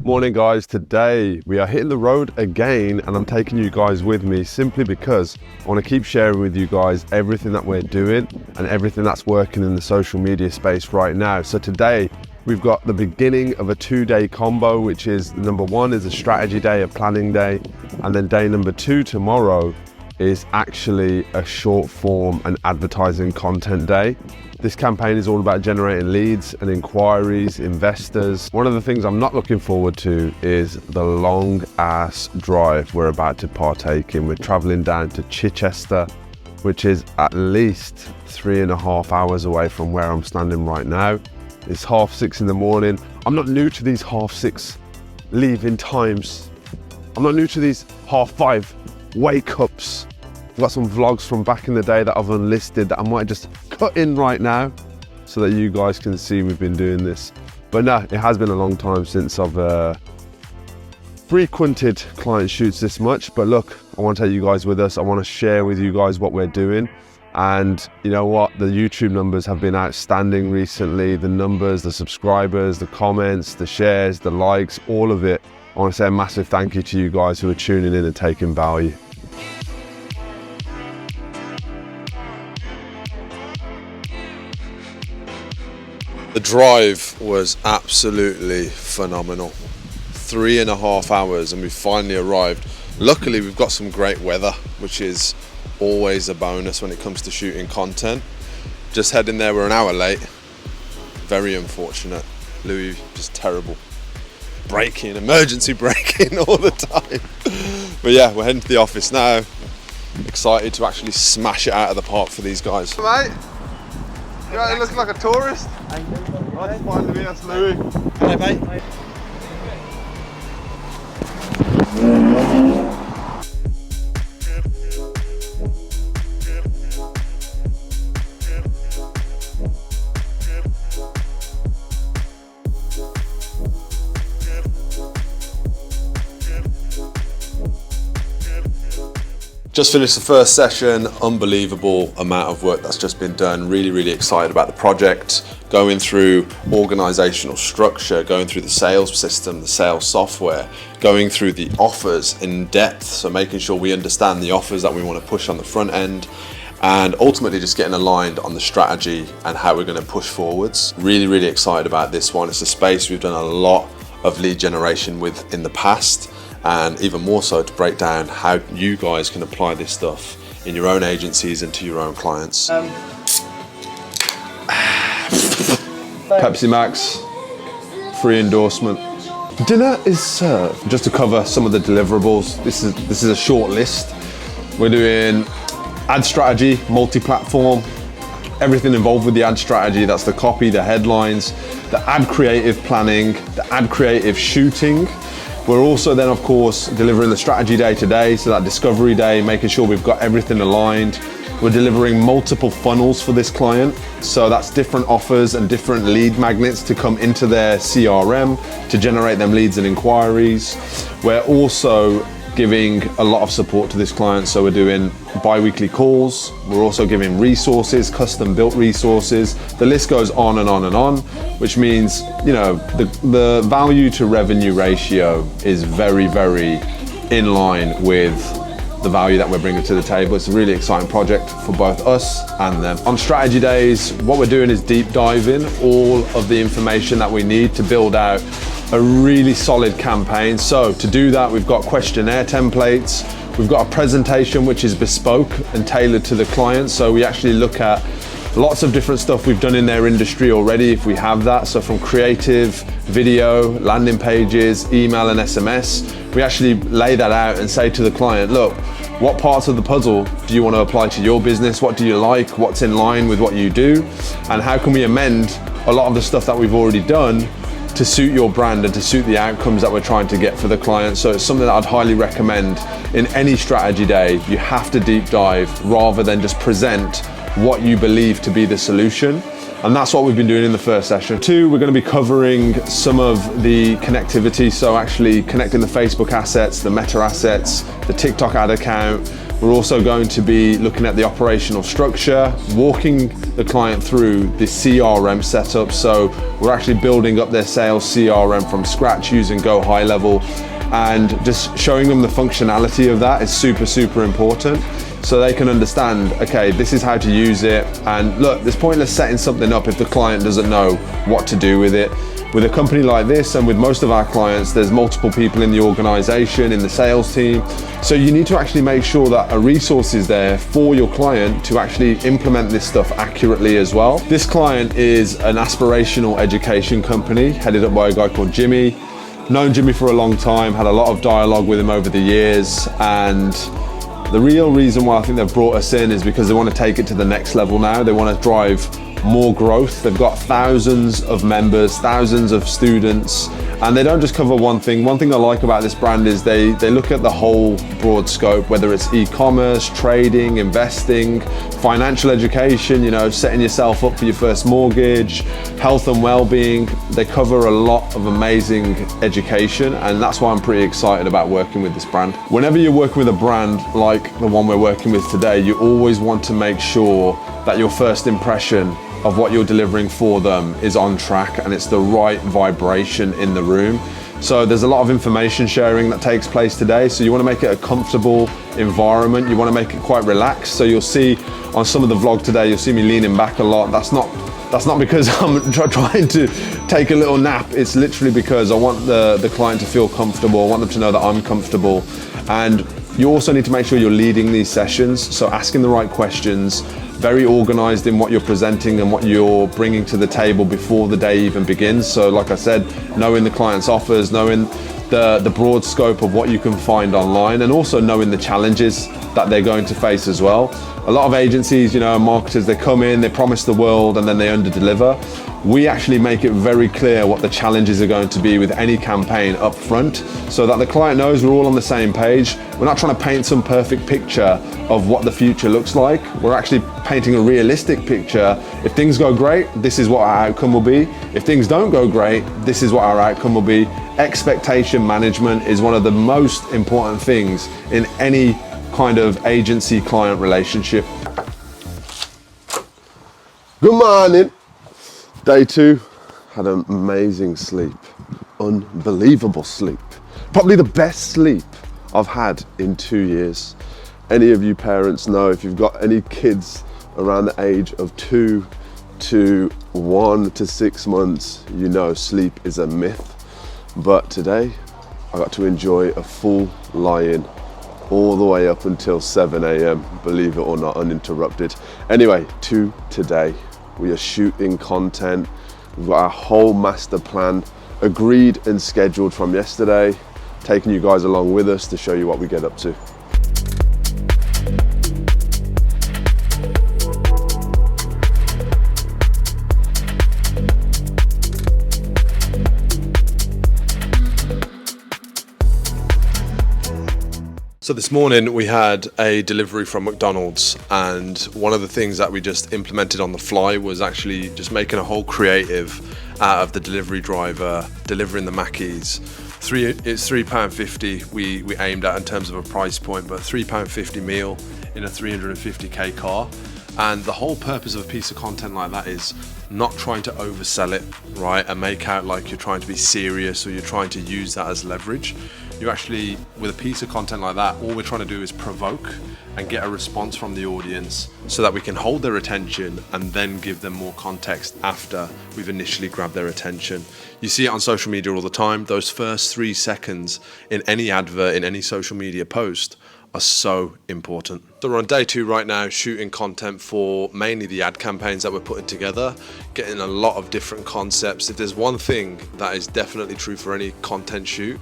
Morning guys, today we are hitting the road again and I'm taking you guys with me simply because I want to keep sharing with you guys everything that we're doing and everything that's working in the social media space right now. So today we've got the beginning of a 2-day combo, which is number 1 is a strategy day, a planning day, and then day number 2 tomorrow is actually a short form and advertising content day. This campaign is all about generating leads and inquiries, investors. One of the things I'm not looking forward to is the long ass drive we're about to partake in. We're traveling down to Chichester, which is at least 3.5 hours away from where I'm standing right now. It's 6:30 in the morning. I'm not new to these 6:30 leaving times. I'm not new to these 5:30 wake ups. I've got some vlogs from back in the day that I've unlisted that I might just cut in right now so that you guys can see we've been doing this. But no, it has been a long time since I've frequented client shoots this much. But look, I want to take you guys with us. I want to share with you guys what we're doing. And you know what? The YouTube numbers have been outstanding recently. The numbers, the subscribers, the comments, the shares, the likes, all of it. I want to say a massive thank you to you guys who are tuning in and taking value. The drive was absolutely phenomenal. 3.5 hours and we finally arrived. Luckily we've got some great weather, which is always a bonus when it comes to shooting content. Just heading there, we're an hour late. Very unfortunate. Louis just terrible. Braking, emergency braking all the time. But yeah, we're heading to the office now. Excited to actually smash it out of the park for these guys. Mate, you looking like a tourist? That's fine to me, that's Louis. Hello, mate. Just finished the first session, unbelievable amount of work that's just been done. Really excited about the project, going through organizational structure, going through the sales system, the sales software, going through the offers in depth, so making sure we understand the offers that we want to push on the front end, and ultimately just getting aligned on the strategy and how we're going to push forwards. Really excited about this one. It's a space we've done a lot of lead generation with in the past, and even more so to break down how you guys can apply this stuff in your own agencies and to your own clients. Pepsi Max, free endorsement. Dinner is served. Just to cover some of the deliverables, this is a short list. We're doing ad strategy, multi-platform, everything involved with the ad strategy. That's the copy, the headlines, the ad creative planning, the ad creative shooting. We're also then, of course, delivering the strategy day today, so that discovery day, making sure we've got everything aligned. We're delivering multiple funnels for this client, so that's different offers and different lead magnets to come into their CRM to generate them leads and inquiries. We're also giving a lot of support to this client, so we're doing bi-weekly calls. We're also giving resources, custom built resources. The list goes on and on and on, which means, you know, the value to revenue ratio is very in line with the value that we're bringing to the table. It's a really exciting project for both us and them. On strategy days, what we're doing is deep diving all of the information that we need to build out a really solid campaign. So to do that, we've got questionnaire templates. We've got a presentation which is bespoke and tailored to the client. So we actually look at lots of different stuff we've done in their industry already, if we have that. So from creative, video, landing pages, email and SMS, we actually lay that out and say to the client, look, what parts of the puzzle do you want to apply to your business? What do you like? What's in line with what you do? And how can we amend a lot of the stuff that we've already done to suit your brand and to suit the outcomes that we're trying to get for the client? So it's something that I'd highly recommend in any strategy day. You have to deep dive rather than just present what you believe to be the solution. And that's what we've been doing in the first session. 2, we're going to be covering some of the connectivity. So actually connecting the Facebook assets, the Meta assets, the TikTok ad account. We're also going to be looking at the operational structure, walking the client through the CRM setup. So we're actually building up their sales CRM from scratch using Go High Level, and just showing them the functionality of that is super, super important. So they can understand, okay, this is how to use it. And look, there's pointless setting something up if the client doesn't know what to do with it. With a company like this, and with most of our clients, there's multiple people in the organization, in the sales team. So you need to actually make sure that a resource is there for your client to actually implement this stuff accurately as well. This client is an aspirational education company headed up by a guy called Jimmy. Known Jimmy for a long time, had a lot of dialogue with him over the years, and the real reason why I think they've brought us in is because they want to take it to the next level now. They want to drive more growth. They've got thousands of members, thousands of students, and they don't just cover one thing. One thing I like about this brand is they look at the whole broad scope, whether it's e-commerce, trading, investing, financial education, you know, setting yourself up for your first mortgage, health and well-being. They cover a lot of amazing education, and that's why I'm pretty excited about working with this brand. Whenever you're working with a brand like the one we're working with today, you always want to make sure that your first impression of what you're delivering for them is on track and it's the right vibration in the room. So there's a lot of information sharing that takes place today. So you want to make it a comfortable environment. You want to make it quite relaxed. So you'll see on some of the vlog today, you'll see me leaning back a lot. That's not because I'm trying to take a little nap. It's literally because I want the client to feel comfortable. I want them to know that I'm comfortable. And you also need to make sure you're leading these sessions. So asking the right questions, very organized in what you're presenting and what you're bringing to the table before the day even begins. So like I said, knowing the client's offers, knowing the broad scope of what you can find online, and also knowing the challenges that they're going to face as well. A lot of agencies, you know, marketers, they come in, they promise the world and then they under-deliver. We actually make it very clear what the challenges are going to be with any campaign up front, so that the client knows we're all on the same page. We're not trying to paint some perfect picture of what the future looks like. We're actually painting a realistic picture. If things go great, this is what our outcome will be. If things don't go great, this is what our outcome will be. Expectation management is one of the most important things in any kind of agency client relationship. Good morning. Day 2, had an amazing sleep, unbelievable sleep. Probably the best sleep I've had in 2 years. Any of you parents know, if you've got any kids around the age of 2 to 1 to 6 months, you know sleep is a myth. But today, I got to enjoy a full lie-in all the way up until 7 a.m, believe it or not, uninterrupted. Anyway, to today. We are shooting content. We've got our whole master plan agreed and scheduled from yesterday, taking you guys along with us to show you what we get up to. So this morning we had a delivery from McDonald's, and one of the things that we just implemented on the fly was actually just making a whole creative out of the delivery driver delivering the Mackies. It's £3.50 we aimed at in terms of a price point, but £3.50 meal in a 350k car. And the whole purpose of a piece of content like that is not trying to oversell it, right, and make out like you're trying to be serious or you're trying to use that as leverage. You actually, with a piece of content like that, all we're trying to do is provoke and get a response from the audience so that we can hold their attention and then give them more context after we've initially grabbed their attention. You see it on social media all the time. Those first 3 seconds in any advert, in any social media post, are so important. So we're on day 2 right now, shooting content for mainly the ad campaigns that we're putting together, getting a lot of different concepts. If there's one thing that is definitely true for any content shoot,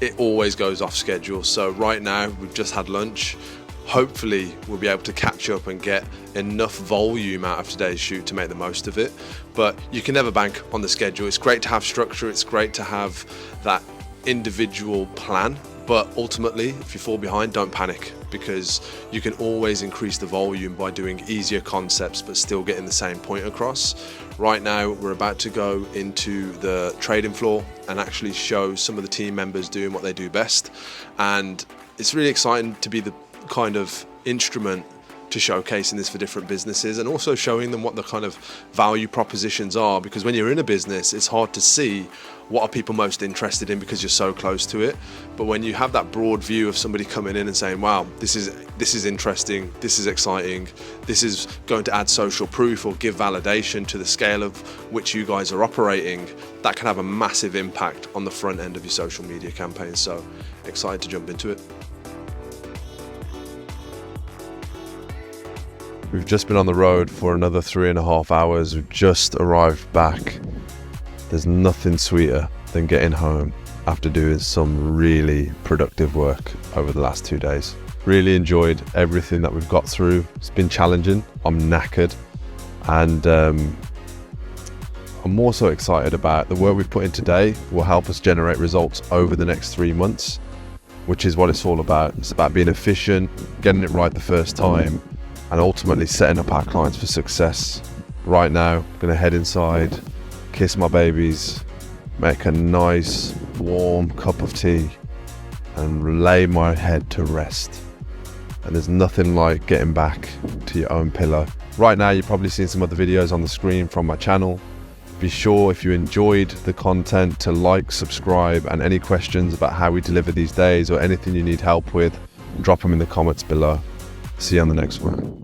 it always goes off schedule. So right now we've just had lunch. Hopefully we'll be able to catch up and get enough volume out of today's shoot to make the most of it. But you can never bank on the schedule. It's great to have structure. It's great to have that individual plan. But ultimately, if you fall behind, don't panic, because you can always increase the volume by doing easier concepts but still getting the same point across. Right now, we're about to go into the trading floor and actually show some of the team members doing what they do best. And it's really exciting to be the kind of instrument to showcasing this for different businesses, and also showing them what the kind of value propositions are, because when you're in a business it's hard to see what are people most interested in because you're so close to it. But when you have that broad view of somebody coming in and saying, wow, this is interesting, this is exciting, this is going to add social proof or give validation to the scale of which you guys are operating, that can have a massive impact on the front end of your social media campaign. So excited to jump into it. We've just been on the road for another 3.5 hours. We've just arrived back. There's nothing sweeter than getting home after doing some really productive work over the last 2 days. Really enjoyed everything that we've got through. It's been challenging. I'm knackered, and I'm also excited about the work we've put in today will help us generate results over the next 3 months, which is what it's all about. It's about being efficient, getting it right the first time, and ultimately setting up our clients for success. Right now, I'm gonna head inside, kiss my babies, make a nice warm cup of tea, and lay my head to rest. And there's nothing like getting back to your own pillow. Right now, you're probably seeing some other videos on the screen from my channel. Be sure, if you enjoyed the content, to like, subscribe, and any questions about how we deliver these days or anything you need help with, drop them in the comments below. See you on the next one.